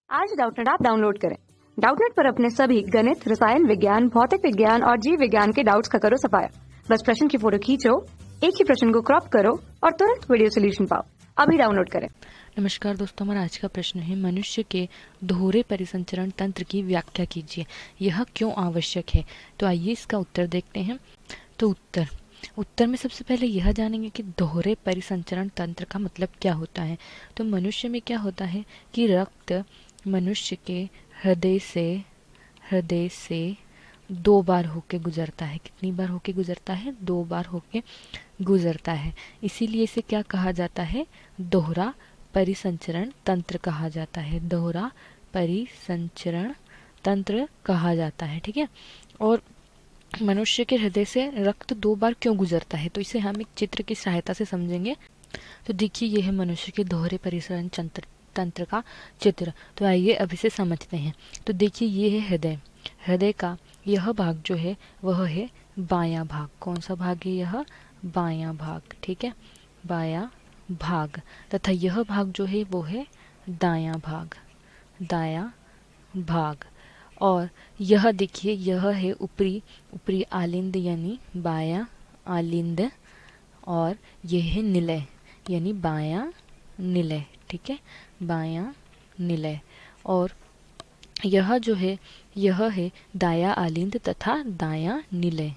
आज Doubtnut app download करें। Doubtnut पर अपने सभी गणित, रसायन विज्ञान, भौतिक विज्ञान और जीव विज्ञान के डाउट्स का करो सफाया। बस प्रश्न की फोटो खींचो, एक ही प्रश्न को क्रॉप करो और तुरंत वीडियो सोल्यूशन पाओ। अभी डाउनलोड करें। नमस्कार दोस्तों, हमारा आज का प्रश्न है मनुष्य के दोहरे परिसंचरण तंत्र की व्याख्या कीजिए, यह क्यों आवश्यक है। तो आइए इसका उत्तर देखते हैं। तो उत्तर में सबसे पहले यह जानेंगे कि दोहरे परिसंचरण तंत्र का मतलब क्या होता है। तो मनुष्य में क्या होता है कि रक्त मनुष्य के हृदय से 2 बार होके गुजरता है। कितनी बार होके गुजरता है? 2 बार होके गुजरता है। इसीलिए इसे क्या कहा जाता है? दोहरा परिसंचरण तंत्र कहा जाता है। दोहरा परिसंचरण तंत्र कहा जाता है। ठीक है। और मनुष्य के हृदय से रक्त 2 बार क्यों गुजरता है, तो इसे हम एक चित्र की सहायता से समझेंगे। तो देखिए, यह है मनुष्य के दोहरे परिसंचरण तंत्र का चित्र। तो आइए अब इसे समझते हैं। तो देखिए, ये है हृदय। हृदय का यह भाग जो है वह है बायां भाग। कौन सा भाग है? यह बायां भाग। ठीक है, बायां भाग। तथा यह भाग जो है वो है दायां भाग। दायां भाग। और यह देखिए, यह है ऊपरी आलिंद यानी बायां आलिंद, और यह है निलय यानी बायां निलय। ठीक है, बायां निलय। और यह जो है यह है दायां आलिंद तथा दायां निलय।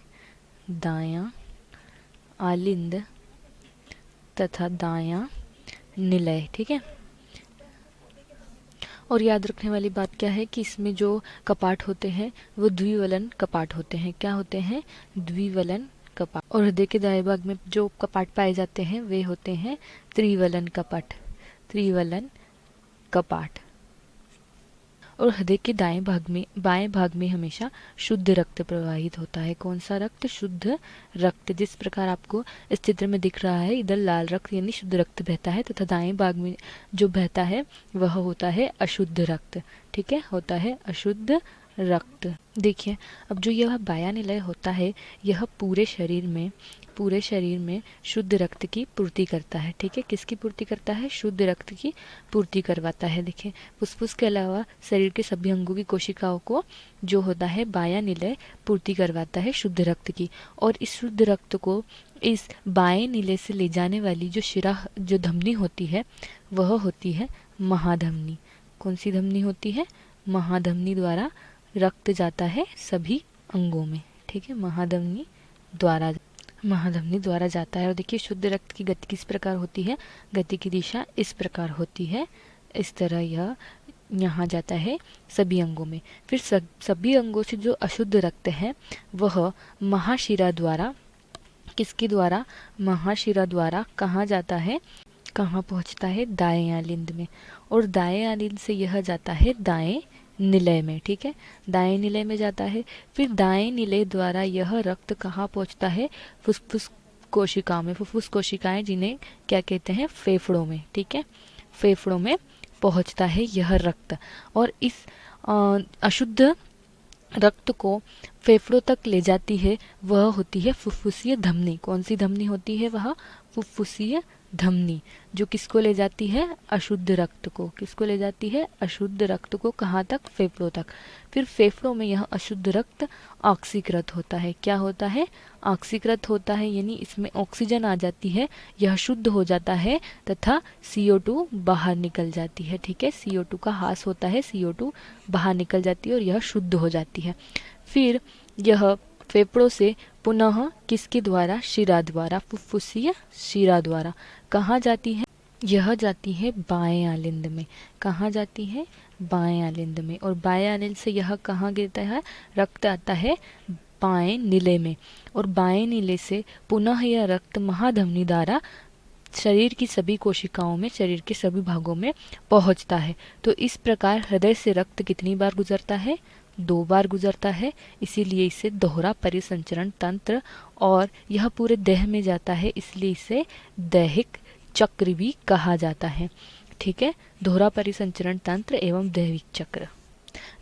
दायां आलिंद तथा दायां निलय। ठीक है। और याद रखने वाली बात क्या है कि इसमें जो कपाट होते हैं वो द्विवलन कपाट होते हैं। क्या होते हैं? द्विवलन कपाट। और हृदय के दाएं भाग में जो कपाट पाए जाते हैं वे होते हैं त्रिवलन कपाट। त्रिवलन कपाट। और हृदय के बाएं भाग में हमेशा शुद्ध रक्त प्रवाहित होता है। कौन सा रक्त? शुद्ध रक्त। जिस प्रकार आपको इस चित्र में दिख रहा है, इधर लाल रक्त यानी शुद्ध रक्त बहता है तथा दाएं भाग में जो बहता है वह होता है अशुद्ध रक्त। ठीक है, होता है अशुद्ध रक्त। देखिए, अब जो यह बायां निलय होता है यह पूरे शरीर में शुद्ध रक्त की पूर्ति करता है। ठीक है, किसकी पूर्ति करता है? शुद्ध रक्त की पूर्ति करवाता है। देखिए, फुसफुस के अलावा शरीर के सभी अंगों की कोशिकाओं को जो होता है बायां निलय पूर्ति करवाता है शुद्ध रक्त की। और इस शुद्ध रक्त को इस बाएं निलय से ले जाने वाली जो धमनी होती है वह होती है महाधमनी। कौन सी धमनी होती है? महाधमनी द्वारा रक्त जाता है सभी अंगों में। ठीक है, महाधमनी द्वारा जाता है। और देखिए, शुद्ध रक्त की गति किस प्रकार होती है? गति की दिशा इस प्रकार होती है। इस तरह यह यहाँ जाता है सभी अंगों में। फिर सभी अंगों से जो अशुद्ध रक्त है वह महाशिरा द्वारा, किसके द्वारा? महाशिरा द्वारा कहाँ जाता है? कहाँ पहुँचता है? दाएं आलिंद में। और दाएं आलिंद से यह जाता है दाएं निलय में। ठीक है, दाएं निलय में जाता है। फिर दाएं निलय द्वारा यह रक्त कहाँ पहुँचता है? फुसफुस कोशिकाओं में। फुसफुस कोशिकाएं जिन्हें क्या कहते हैं? फेफड़ों में। ठीक है, फेफड़ों में पहुँचता है यह रक्त। और इस अशुद्ध रक्त को फेफड़ों तक ले जाती है वह होती है फुफ्फुसीय धमनी। कौन सी धमनी होती है? वह फुफ्फुसीय धमनी, जो किसको ले जाती है? अशुद्ध रक्त को। किसको ले जाती है? अशुद्ध रक्त को। कहाँ तक? फेफड़ों तक। फिर फेफड़ों में यह अशुद्ध रक्त ऑक्सीकृत होता है। क्या होता है? ऑक्सीकृत होता है, यानी इसमें ऑक्सीजन आ जाती है, यह शुद्ध हो जाता है तथा CO2 बाहर निकल जाती है। ठीक है, CO2 का ह्रास होता है, CO2 बाहर निकल जाती है और यह शुद्ध हो जाती है। फिर यह फेफड़ों से पुनः किसके द्वारा? शिरा द्वारा, फुफ्फुसीय शिरा द्वारा कहाँ जाती है? यह जाती है बाएं आलिंद में। कहाँ जाती है? बाएं आलिंद में। और बाएं आलिंद से यह कहाँ गिरता है? रक्त आता है बाएं निलय में। और बाएं निलय से पुनः यह रक्त महाधमनी द्वारा शरीर की सभी कोशिकाओं में, शरीर के सभी भागों में पहुंचता है। तो इस प्रकार हृदय से रक्त कितनी बार गुजरता है? 2 बार गुजरता है। इसीलिए इसे दोहरा परिसंचरण तंत्र, और यह पूरे देह में जाता है, इसलिए इसे दैहिक चक्र भी कहा जाता है। ठीक है, दोहरा परिसंचरण तंत्र एवं दैहिक चक्र।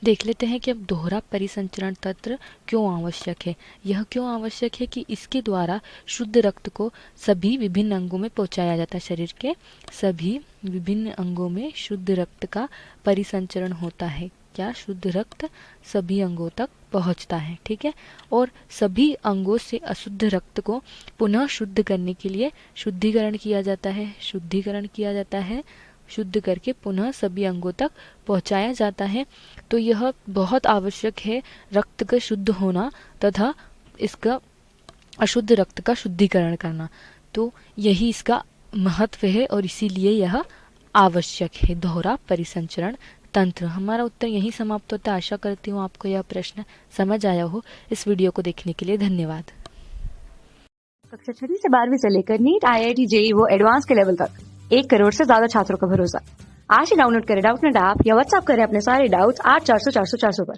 देख लेते हैं कि अब दोहरा परिसंचरण तंत्र क्यों आवश्यक है। यह क्यों आवश्यक है कि इसके द्वारा शुद्ध रक्त को सभी विभिन्न अंगों में पहुंचाया जाता है। शरीर के सभी विभिन्न अंगों में शुद्ध रक्त का परिसंचरण होता है। क्या? शुद्ध रक्त सभी अंगों तक पहुंचता है। ठीक है। और सभी अंगों से अशुद्ध रक्त को पुनः शुद्ध करने के लिए शुद्धिकरण किया जाता है। शुद्धिकरण किया जाता है, शुद्ध करके पुनः सभी अंगों तक पहुंचाया जाता है। तो यह बहुत आवश्यक है रक्त का शुद्ध होना तथा इसका अशुद्ध रक्त का शुद्धिकरण करना। तो यही इसका महत्व है और इसीलिए यह आवश्यक है, दोहरा परिसंचरण तंत्र। हमारा उत्तर यही समाप्त होता है। आशा करती हूँ आपको यह प्रश्न समझ आया हो। इस वीडियो को देखने के लिए धन्यवाद। कक्षा 6 से 12वीं से लेकर नीट, IIT, JEE वो एडवांस के लेवल तक 1 करोड़ से ज्यादा छात्रों का भरोसा। आज ही डाउनलोड करें डाउटनेट ऐप या व्हाट्सएप करें अपने सारे डाउट्स 8400 400 400 पर।